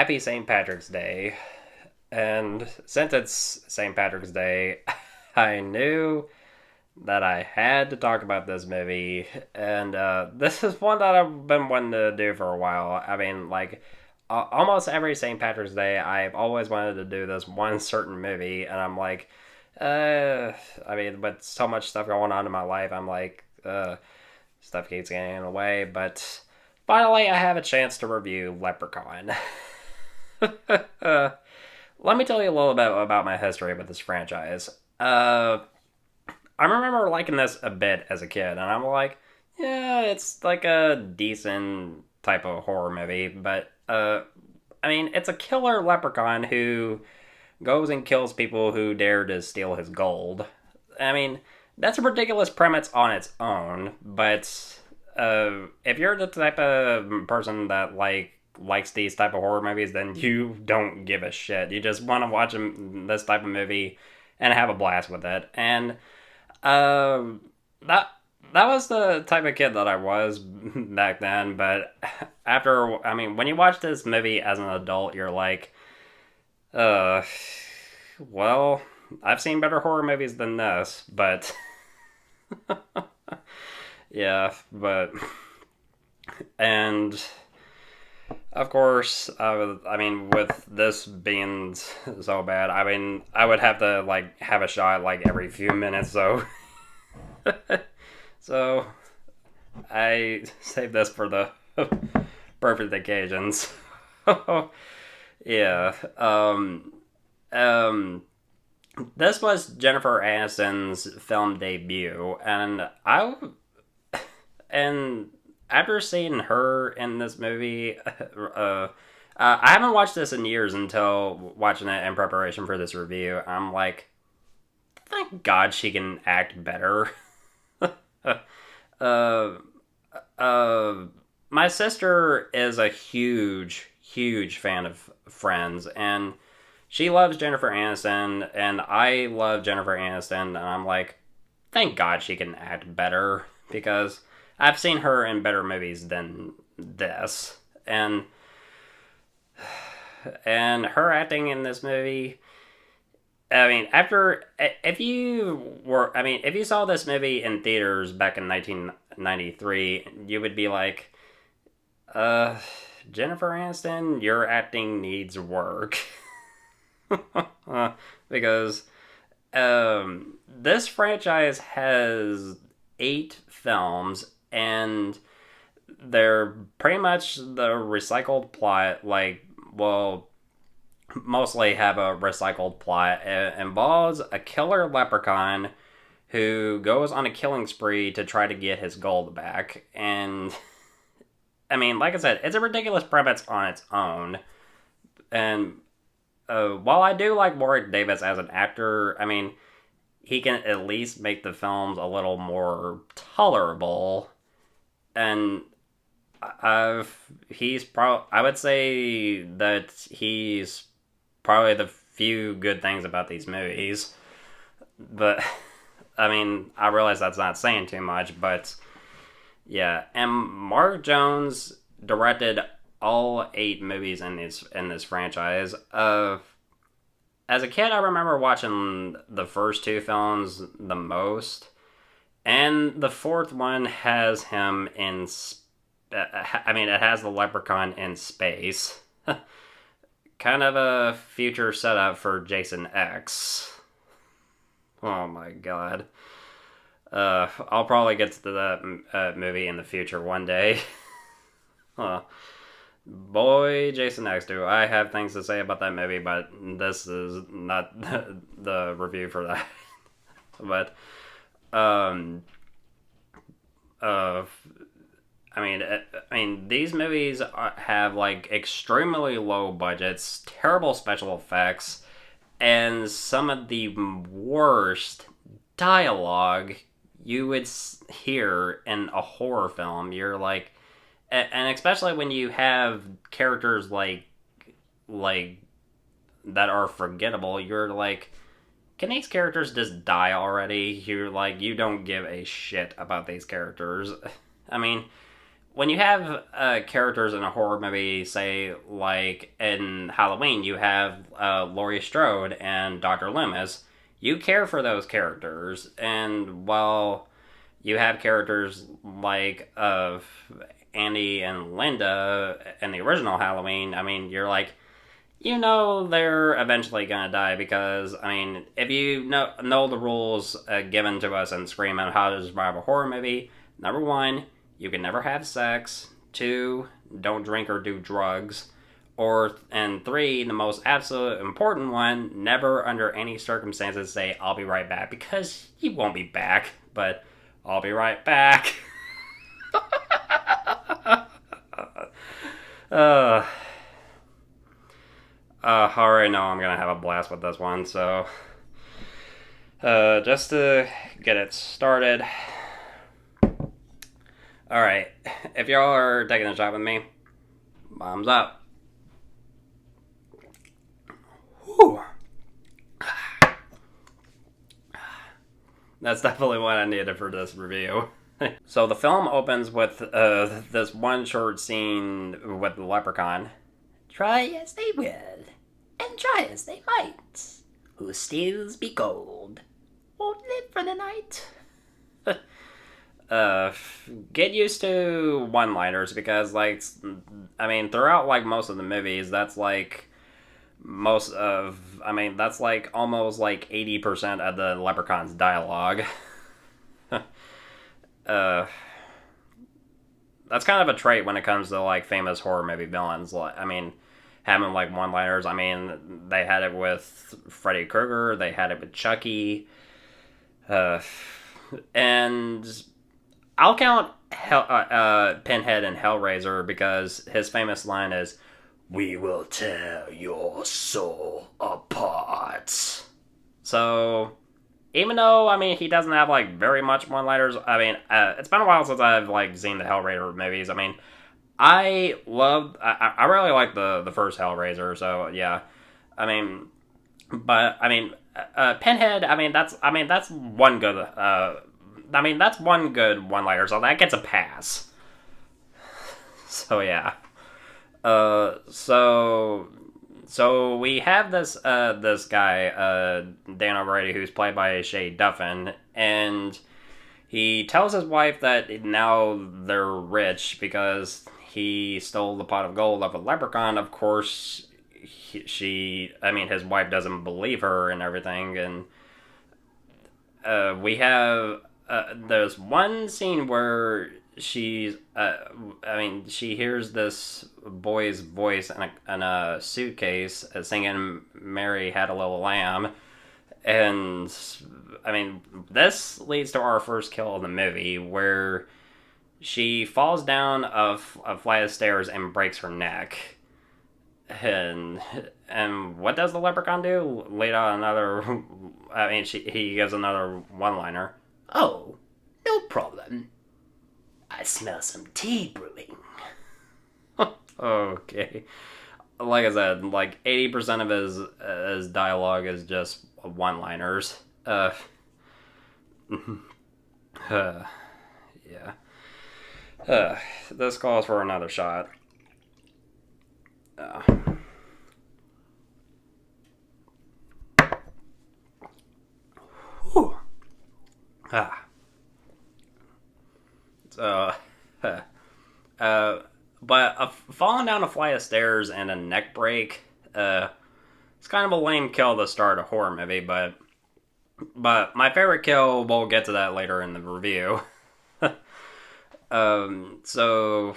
Happy St. Patrick's Day. And since it's St. Patrick's Day, I knew that I had to talk about this movie. And this is one that I've been wanting to do for a while. I mean, like, almost every St. Patrick's Day, I've always wanted to do this one certain movie. And I'm like, I mean, with so much stuff going on in my life, I'm like, stuff keeps getting in the way. But finally, I have a chance to review Leprechaun. Let me tell you a little bit about my history with this franchise. I remember liking this a bit as a kid, and I'm like, yeah, it's like a decent type of horror movie, but I mean, it's a killer leprechaun who goes and kills people who dare to steal his gold. I mean, that's a ridiculous premise on its own, but if you're the type of person that likes these type of horror movies, then you don't give a shit. You just want to watch this type of movie and have a blast with it. And uh, that that was the type of kid that I was back then. But after, I mean, when you watch this movie as an adult, you're like, uh, well, I've seen better horror movies than this, but yeah, but and of course, I mean, with this being so bad, I mean, I would have to like have a shot like every few minutes. So, so I saved this for the perfect occasions. Yeah. Um. This was Jennifer Aniston's film debut, and after seeing her in this movie, I haven't watched this in years until watching it in preparation for this review. I'm like, thank God she can act better. uh, uh, my sister is a huge fan of Friends, and she loves Jennifer Aniston, and I love Jennifer Aniston, and I'm like, thank God she can act better because I've seen her in better movies than this, and her acting in this movie. I mean, if you saw this movie in theaters back in 1993, you would be like, uh, Jennifer Aniston, your acting needs work. Because this franchise has 8 films, and they're pretty much the recycled plot. Like, well, mostly have a recycled plot. It involves a killer leprechaun who goes on a killing spree to try to get his gold back. And I mean, like I said, it's a ridiculous premise on its own. And while I do like Warwick Davis as an actor, I mean, he can at least make the films a little more tolerable. And I would say that he's probably the few good things about these movies. But I mean, I realize that's not saying too much, but yeah. And Mark Jones directed all 8 movies in this franchise. As a kid, I remember watching the first 2 films the most, and the fourth one has him in. I mean, it has the leprechaun in space. Kind of a future setup for Jason X. Oh my god. I'll probably get to that movie in the future one day. Boy, Jason X, do I have things to say about that movie, but this is not the review for that. But, um, uh, these movies have like extremely low budgets, terrible special effects, and some of the worst dialogue you would hear in a horror film. You're like, and especially when you have characters like that are forgettable, you're like, can these characters just die already? You're like, you don't give a shit about these characters. I mean, when you have characters in a horror movie, say like in Halloween, you have Laurie Strode and Dr. Loomis. You care for those characters, and while you have characters like of Andy and Linda in the original Halloween, I mean, you're like, you know, they're eventually gonna die because, I mean, if you know the rules given to us in Scream on how to survive a horror movie, number one, you can never have sex. Two, don't drink or do drugs. And three, the most absolute important one, never under any circumstances say, I'll be right back, because you won't be back, but I'll be right back. uh, I already know I'm gonna have a blast with this one, so just to get it started. Alright, if y'all are taking a shot with me, bombs up. Whew. That's definitely what I needed for this review. So the film opens with this one short scene with the leprechaun. Try as they will, and try as they might, who steals be gold, won't live for the night. Get used to one-liners, because, like, I mean, throughout, like, most of the movies, that's, like, that's, like, almost, like, 80% of the Leprechaun's dialogue. That's kind of a trait when it comes to, like, famous horror movie villains. Like, I mean, having, like, one-liners, I mean, they had it with Freddy Krueger, they had it with Chucky, and I'll count Pinhead and Hellraiser, because his famous line is, "We will tear your soul apart." So, even though, I mean, he doesn't have, like, very much one-liners, I mean, it's been a while since I've, like, seen the Hellraiser movies. I mean, I really like the first Hellraiser, so, yeah. I mean, but, I mean, Pinhead, that's one good, that's one good one-liner, so that gets a pass. So, yeah. So we have this guy, Dan O'Grady, who's played by Shay Duffin, and he tells his wife that now they're rich because he stole the pot of gold of a leprechaun. Of course, his wife doesn't believe her and everything, and we have there's one scene where she hears this boy's voice in a suitcase singing "Mary Had a Little Lamb," and I mean, this leads to our first kill of the movie, where she falls down a flight of stairs and breaks her neck. And what does the leprechaun do? Laid out another. He gives another one-liner. "Oh, no problem. I smell some tea brewing." Okay. Like I said, like 80% of his dialogue is just one-liners. Yeah. This calls for another shot. Whew. So, but falling down a flight of stairs and a neck break, it's kind of a lame kill to start a horror movie, but my favorite kill, we'll get to that later in the review. So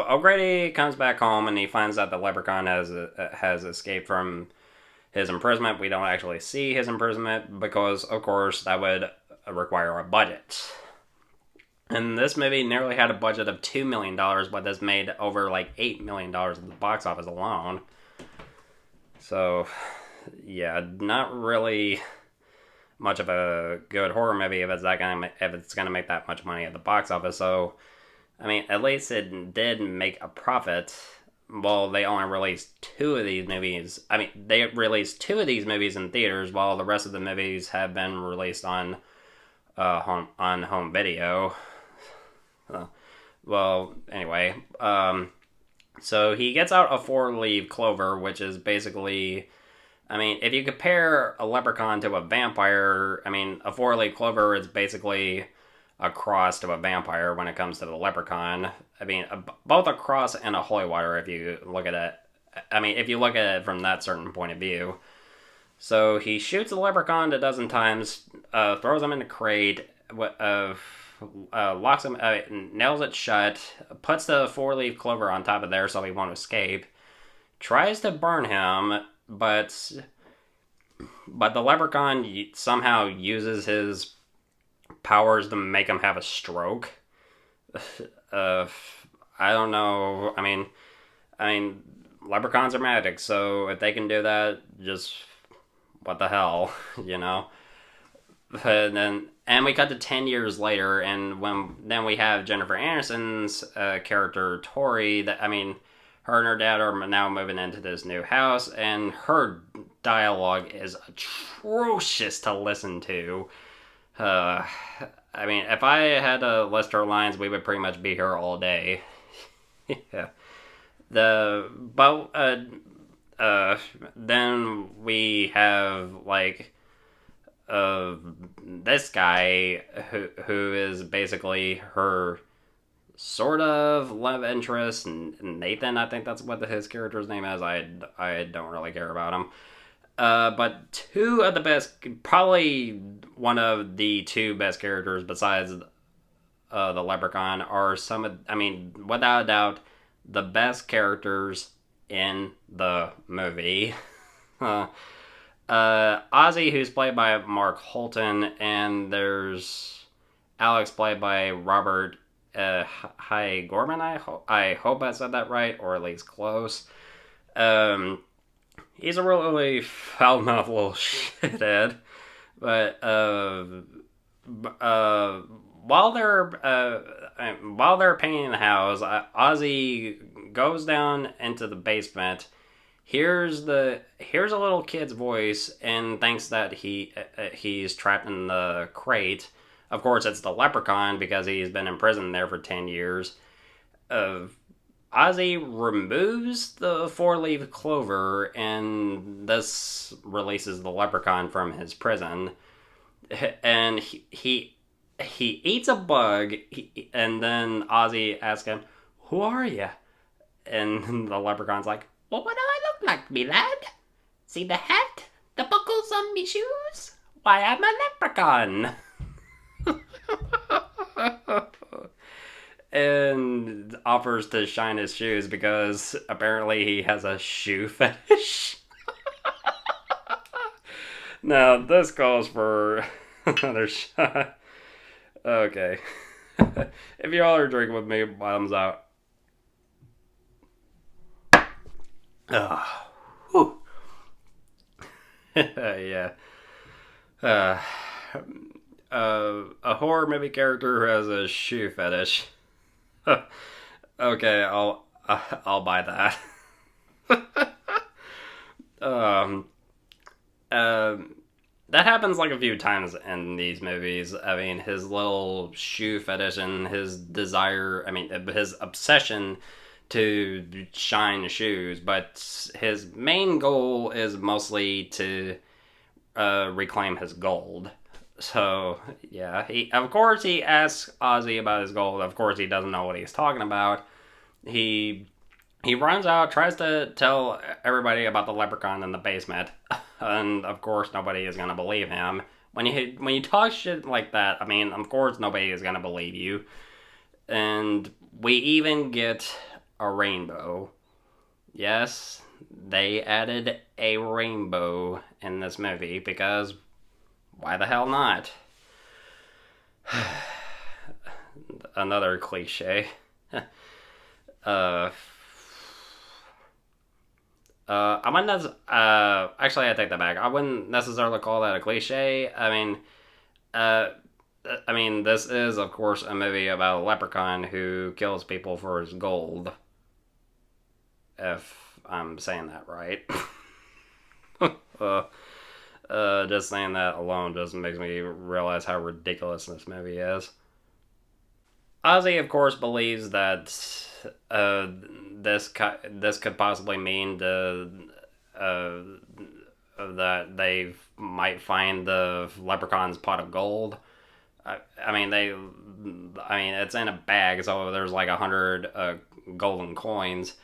O'Grady comes back home and he finds out the leprechaun has escaped from his imprisonment. We don't actually see his imprisonment because, of course, that would require a budget. And this movie nearly had a budget of $2 million, but this made over like $8 million at the box office alone. So, yeah, not really much of a good horror movie if it's gonna make that much money at the box office. So, I mean, at least it did make a profit. Well, they only released two of these movies. I mean, they released two of these movies in theaters, while the rest of the movies have been released on home video. Well, anyway, so he gets out a four-leaf clover, which is basically, I mean, if you compare a leprechaun to a vampire, I mean, a four-leaf clover is basically a cross to a vampire when it comes to the leprechaun. I mean, both a cross and a holy water, if you look at it. I mean, if you look at it from that certain point of view. So he shoots the leprechaun a dozen times, throws him in a crate, locks him, nails it shut, puts the four-leaf clover on top of there so he won't escape, tries to burn him, but the leprechaun somehow uses his powers to make him have a stroke. Uh, I don't know. I mean, leprechauns are magic, so if they can do that, just what the hell, you know? And we cut to 10 years later, and then we have Jennifer Aniston's character Tori. That I mean, her and her dad are now moving into this new house, and her dialogue is atrocious to listen to. Uh, I mean, if I had to list her lines, we would pretty much be here all day. Yeah. The but then we have like this guy who is basically her sort of love interest, Nathan. I think that's what his character's name is. I don't really care about him. But two of the best, probably one of the two best characters besides the Leprechaun are I mean, without a doubt, the best characters in the movie. Ozzy, who's played by Mark Holton, and there's Alex, played by Robert Hi Gorman. I hope I said that right, or at least close. He's a really foul-mouthed little shithead, but while they're painting the house, Ozzy goes down into the basement. Here's a little kid's voice and thinks that he's trapped in the crate. Of course, it's the leprechaun because he's been imprisoned there for 10 years. Ozzy removes the four-leaf clover, and this releases the leprechaun from his prison. And he eats a bug, and then Ozzy asks him, "Who are you?" And the leprechaun's like, "Well, what do I look like, me lad? See the hat? The buckles on me shoes? Why, I'm a leprechaun." And offers to shine his shoes because apparently he has a shoe fetish. Now, this calls for another shot. Okay. If you all are drinking with me, bottoms out. Whew. Yeah. A horror movie character who has a shoe fetish. Okay, I'll buy that. That happens like a few times in these movies. I mean, his little shoe fetish and his desire, I mean, his obsession to shine shoes, but his main goal is mostly to reclaim his gold. So, yeah, he asks Ozzy about his gold. Of course, he doesn't know what he's talking about. He runs out, tries to tell everybody about the leprechaun in the basement, and of course, nobody is gonna believe him. When you talk shit like that, I mean, of course, nobody is gonna believe you. And we even get a rainbow. Yes, they added a rainbow in this movie because why the hell not? Another cliche. I wouldn't. Actually, I take that back. I wouldn't necessarily call that a cliche. This is, of course, a movie about a leprechaun who kills people for his gold. If I'm saying that right. Just saying that alone just makes me realize how ridiculous this movie is. Ozzy, of course, believes that uh, this could possibly mean uh, that they might find the leprechaun's pot of gold. I mean, it's in a bag, so there's like 100 golden coins.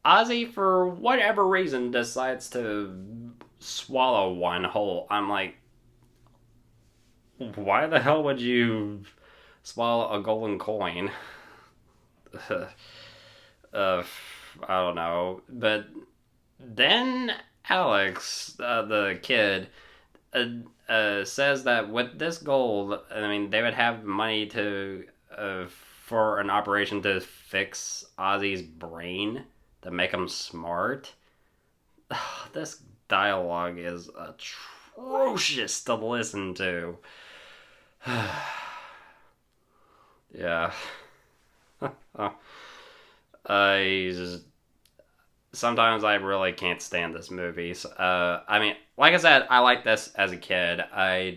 Ozzy, for whatever reason, decides to swallow one whole. I'm like, why the hell would you swallow a golden coin? uh, I don't know. But then Alex, the kid, uh, says that with this gold, I mean, they would have money to for an operation to fix Ozzy's brain to make him smart. This dialogue is atrocious to listen to. Yeah. I just, sometimes I really can't stand this movie. So, I mean, like I said, I like this as a kid. I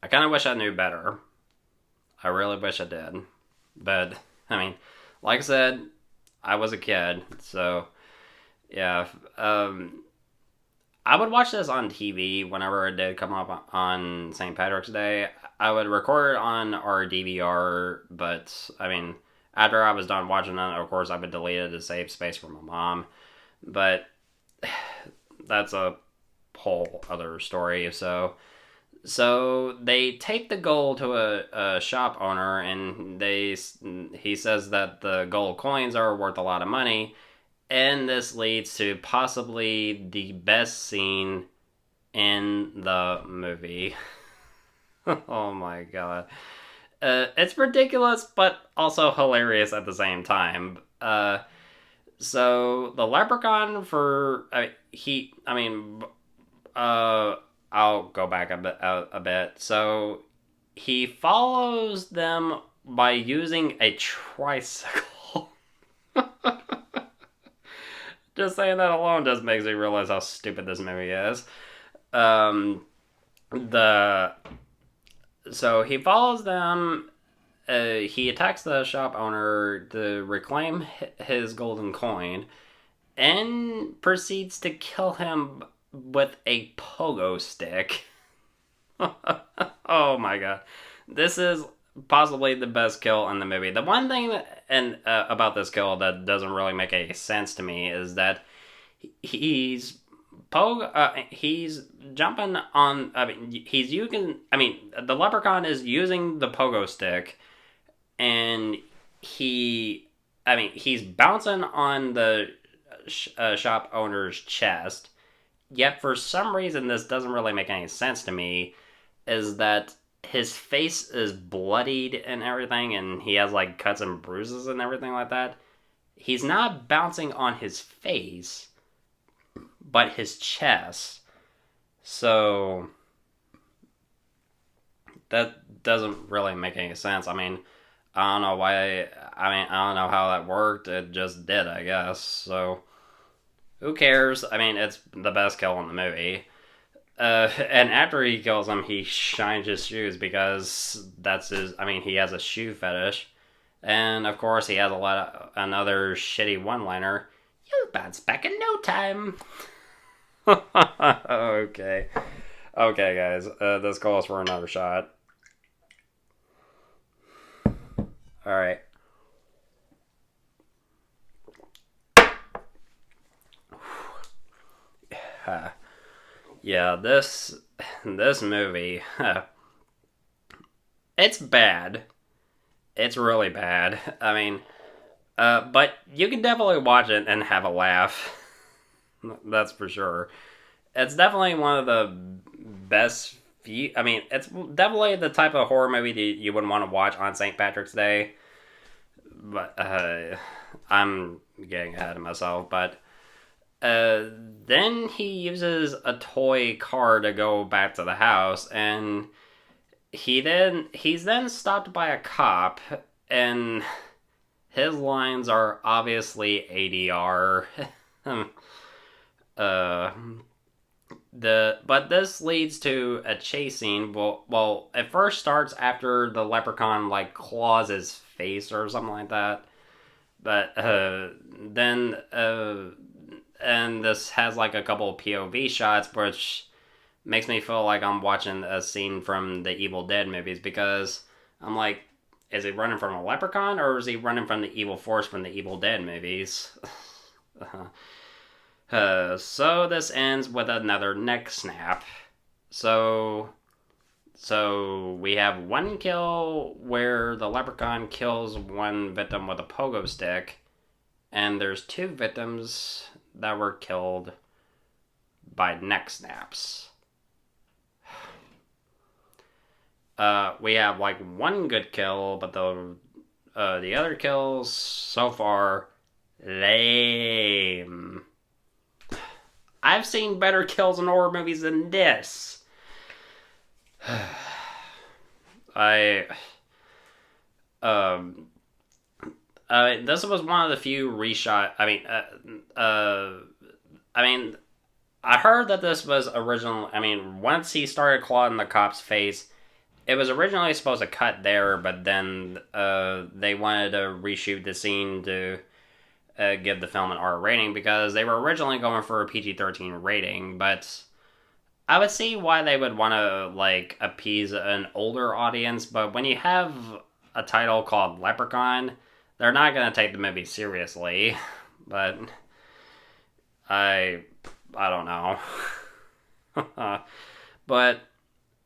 kind of wish I knew better. I really wish I did. But, I mean, like I said, I was a kid. So, yeah. I would watch this on TV whenever it did come up on St. Patrick's Day. I would record it on our DVR, but I mean, after I was done watching it, of course, I would delete it to save space for my mom. But that's a whole other story. So they take the gold to a shop owner, and he says that the gold coins are worth a lot of money, and this leads to possibly the best scene in the movie. Oh my god. It's ridiculous, but also hilarious at the same time. So the leprechaun uh, I'll go back a bit. So he follows them by using a tricycle. Just saying that alone just makes me realize how stupid this movie is. Um, the so he follows them. He attacks the shop owner to reclaim his golden coin, and proceeds to kill him with a pogo stick. Oh my god, this is possibly the best kill in the movie. The one thing about this kill that doesn't really make any sense to me is that he's he's jumping on. I mean, he's using. I mean, the leprechaun is using the pogo stick, and he's bouncing on the shop owner's chest. Yet for some reason, this doesn't really make any sense to me. Is that his face is bloodied and everything, and he has like cuts and bruises and everything like that. He's not bouncing on his face, but his chest. So that doesn't really make any sense. I mean, I don't know why. I don't know how that worked. It just did, I guess. So who cares? I mean, it's the best kill in the movie. And after he kills him, he shines his shoes because that's his. I mean, he has a shoe fetish, and of course, he has another shitty one-liner. You'll bounce back in no time. Okay, okay, guys. This calls for another shot. All right. Yeah, this movie, it's bad. It's really bad. I mean, but you can definitely watch it and have a laugh. That's for sure. It's definitely one of the best. I mean, it's definitely the type of horror movie that you would want to watch on St. Patrick's Day. But I'm getting ahead of myself. But then he uses a toy car to go back to the house, and he's then stopped by a cop, and his lines are obviously ADR. uh, but this leads to a chase scene. Well, it first starts after the leprechaun like claws his face or something like that. But then and this has like a couple of POV shots, which makes me feel like I'm watching a scene from the Evil Dead movies because I'm like, is he running from a leprechaun or is he running from the evil force from the Evil Dead movies? So this ends with another neck snap. So we have one kill where the leprechaun kills one victim with a pogo stick, and there's two victims that were killed by neck snaps. We have like one good kill, but the other kills so far lame. I've seen better kills in horror movies than this. I um this was one of the few reshot. I mean, I heard that this was original. I mean, once he started clawing the cop's face, it was originally supposed to cut there, but then they wanted to reshoot the scene to give the film an R rating because they were originally going for a PG-13 rating, but I would see why they would want to like appease an older audience, but when you have a title called Leprechaun, they're not going to take the movie seriously. But I don't know. But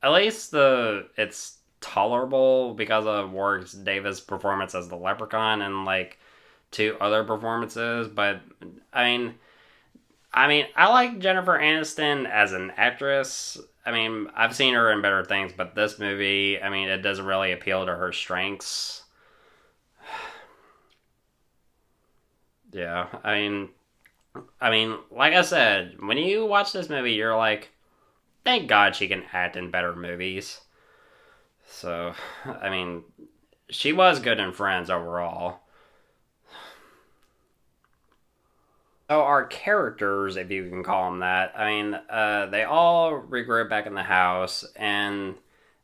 at least it's tolerable because of Warwick Davis' performance as the Leprechaun and like two other performances. But I mean, I like Jennifer Aniston as an actress. I mean, I've seen her in better things, but this movie, I mean, it doesn't really appeal to her strengths. Yeah, I mean, like I said, when you watch this movie, you're like, thank God she can act in better movies. So, I mean, she was good in Friends overall. So our characters, if you can call them that, I mean, they all regroup back in the house, and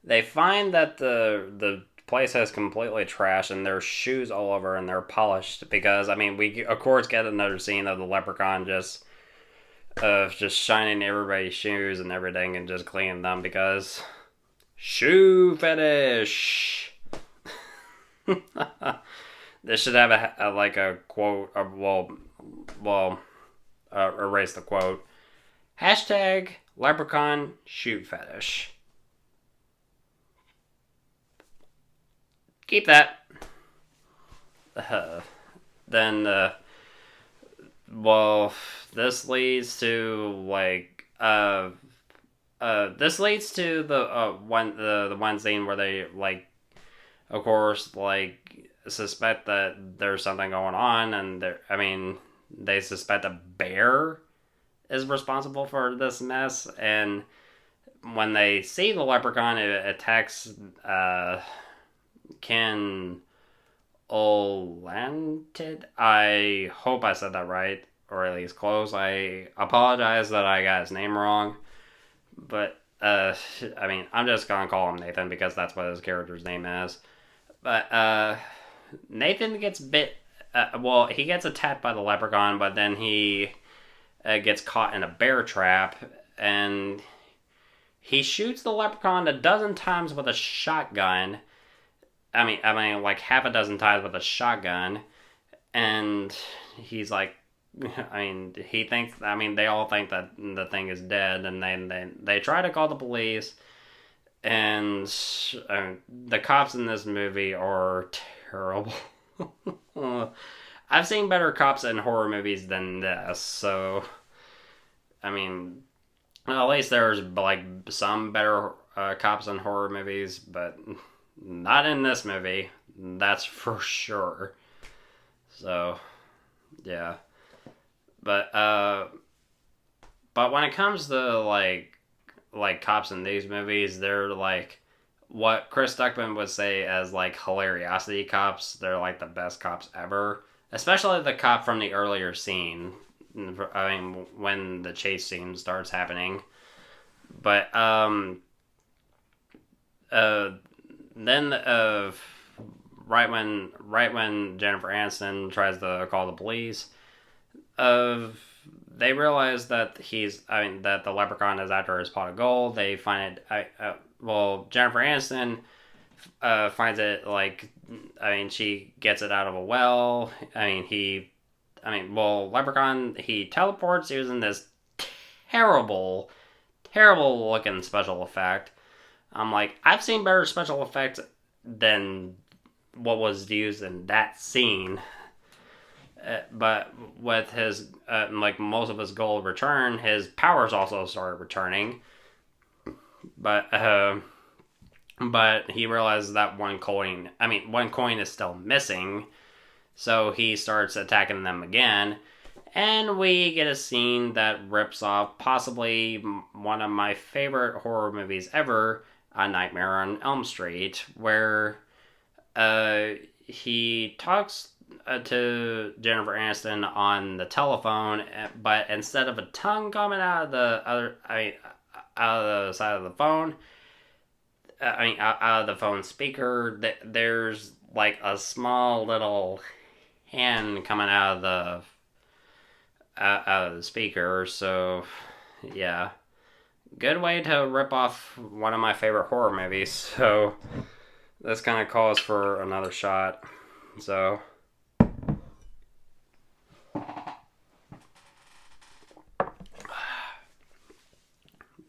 they find that the place has completely trashed, and there's shoes all over, and they're polished because I mean, we of course get another scene of the leprechaun just shining everybody's shoes and everything, and just cleaning them because shoe fetish. This should have like a quote. Erase the quote. Hashtag leprechaun shoot fetish. Keep that. Then, well, this leads to like this leads to the one scene where they like, of course, like suspect that there's something going on, and they suspect a bear is responsible for this mess, and when they see the leprechaun, it attacks Ken Olantid. I hope I said that right, or at least close. I apologize that I got his name wrong, but I mean, I'm just gonna call him Nathan because that's what his character's name is. But Nathan gets bit. Well, he gets attacked by the leprechaun, but then he gets caught in a bear trap, and he shoots the leprechaun a dozen times with a shotgun. Like half a dozen times with a shotgun, and he's like, he thinks. They all think that the thing is dead, and they try to call the police, and the cops in this movie are terrible. I've seen better cops in horror movies than this, so I mean, well, at least there's like some better cops in horror movies, but not in this movie. That's for sure. So, yeah, but when it comes to like cops in these movies, they're like what Chris Stuckman would say as like hilariosity cops. They're like the best cops ever, especially the cop from the earlier scene. When the chase scene starts happening, But uh, then right when Jennifer Aniston tries to call the police, uh, they realize that that the leprechaun is after his pot of gold. They find it. Jennifer Aniston finds it like, she gets it out of a well. Leprechaun, he teleports using this terrible, terrible looking special effect. I'm like, I've seen better special effects than what was used in that scene. But with his, most of his gold return, his powers also started returning. But, he realizes that one coin is still missing. So he starts attacking them again. And we get a scene that rips off possibly one of my favorite horror movies ever, A Nightmare on Elm Street, where he talks to Jennifer Aniston on the telephone, but instead of a tongue coming out of out of the side of the phone, out of the phone speaker, there's like a small little hand coming out of the speaker. So, yeah, good way to rip off one of my favorite horror movies. So this kind of calls for another shot. So.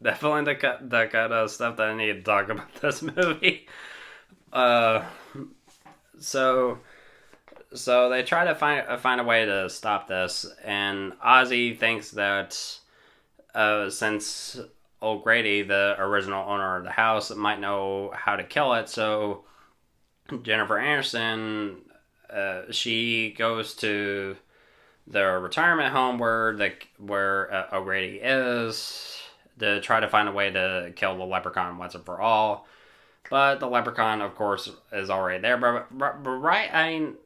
Definitely the kind of stuff that I need to talk about this movie. Uh, so they try to find a way to stop this, and Ozzy thinks that since O'Grady, the original owner of the house, might know how to kill it, so Jennifer Aniston, she goes to the retirement home where O'Grady is, to try to find a way to kill the leprechaun once and for all. But the leprechaun, of course, is already there. But right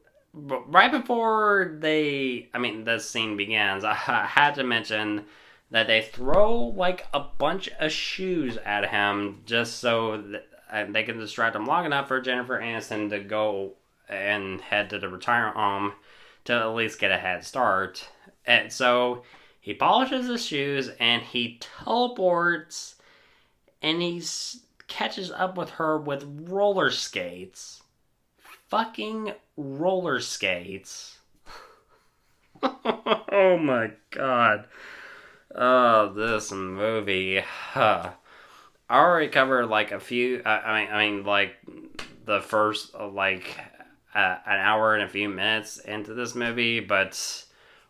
before this scene begins, I had to mention that they throw like a bunch of shoes at him just so that they can distract him long enough for Jennifer Aniston to go and head to the retirement home to at least get a head start. And so he polishes his shoes and he teleports and he catches up with her with roller skates. Fucking roller skates. Oh my god. Oh, this movie. I already covered like a few. Like the first an hour and a few minutes into this movie, but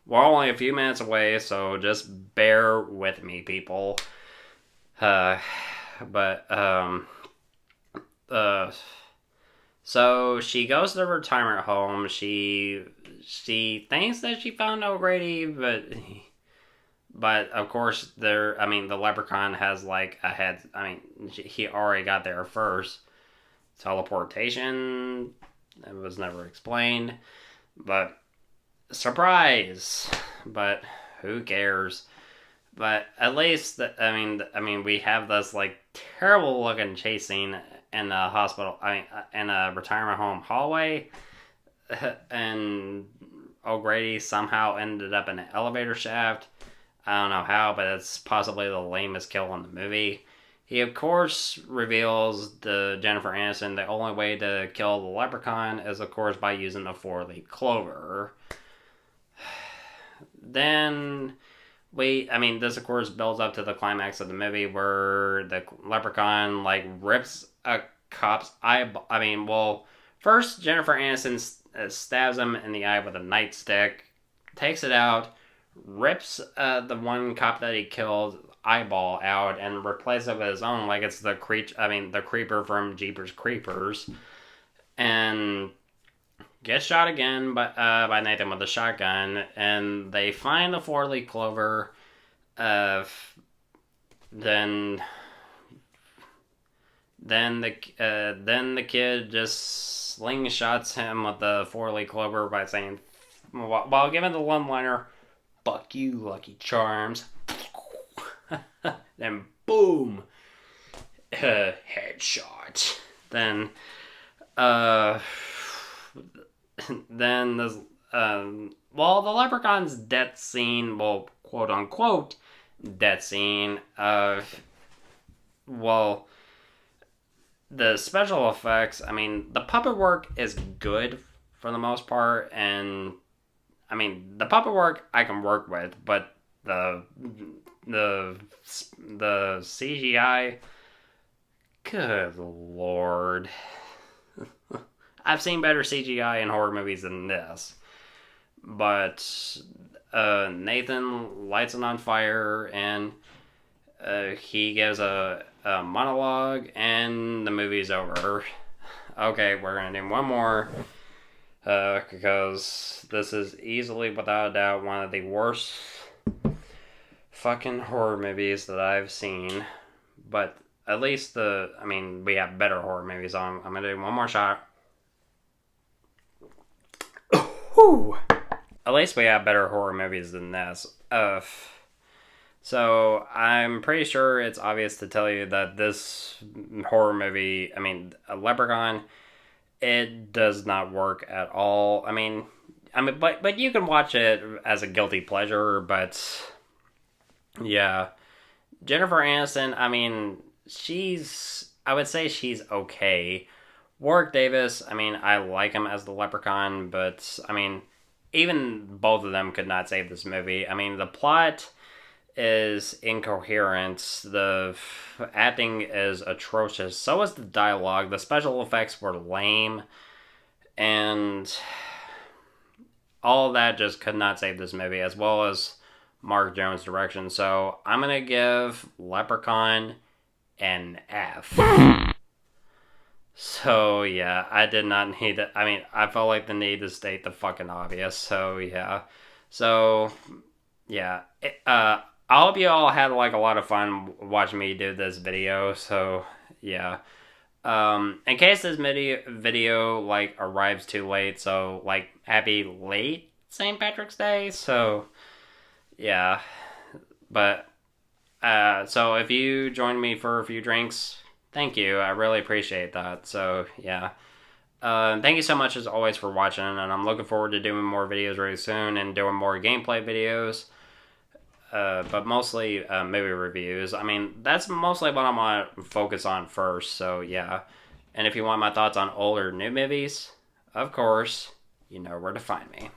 we're only a few minutes away, so just bear with me, people. So she goes to the retirement home. She thinks that she found O'Grady, but of course the leprechaun has like a head. He already got there first. Teleportation, it was never explained, but surprise. But who cares? But at least we have this like terrible looking chase scene in a hospital. In a retirement home hallway, and O'Grady somehow ended up in an elevator shaft. I don't know how, but it's possibly the lamest kill in the movie. He, of course, reveals to Jennifer Aniston the only way to kill the leprechaun is, of course, by using the four-leaf clover. Then this, of course, builds up to the climax of the movie where the leprechaun, rips a cop's eyeball. First, Jennifer Aniston stabs him in the eye with a nightstick, takes it out, rips the one cop that he killed eyeball out and replaces it with his own, like it's the creeper from Jeepers Creepers, and gets shot again by Nathan with a shotgun, and they find the four-leaf clover. Then the kid just slingshots him with the four-leaf clover by saying, while giving the one-liner, "Fuck you, Lucky Charms." Then boom! boom, headshot. Then, uh, then this, well, the Leprechaun's death scene, well, quote unquote, death scene, well, the special effects, I mean, the puppet work is good for the most part, and I mean, the puppet work I can work with, but the the CGI, good lord. I've seen better CGI in horror movies than this. But Nathan lights it on fire, and he gives a monologue, and the movie's over. Okay, we're gonna do one more, because this is easily, without a doubt, one of the worst fucking horror movies that I've seen. But at least we have better horror movies on. I'm gonna do one more shot. Whew. At least we have better horror movies than this. So I'm pretty sure it's obvious to tell you that this horror movie, Leprechaun, it does not work at all. But you can watch it as a guilty pleasure. But yeah, Jennifer Aniston, I would say she's okay. Warwick Davis, I like him as the Leprechaun, but even both of them could not save this movie. The plot is incoherent. The acting is atrocious. So is the dialogue. The special effects were lame. And all of that just could not save this movie, as well as Mark Jones' direction. So I'm going to give Leprechaun an F. So, yeah, I did not need it. I felt like the need to state the fucking obvious. So, yeah. So, yeah. I hope you all had, a lot of fun watching me do this video. So, yeah. In case this video, arrives too late. So, happy late St. Patrick's Day. So, yeah. But, so if you join me for a few drinks, thank you. I really appreciate that. So, yeah. Thank you so much, as always, for watching. And I'm looking forward to doing more videos really soon and doing more gameplay videos. But mostly movie reviews. That's mostly what I'm going to focus on first. So, yeah. And if you want my thoughts on old or new movies, of course, you know where to find me.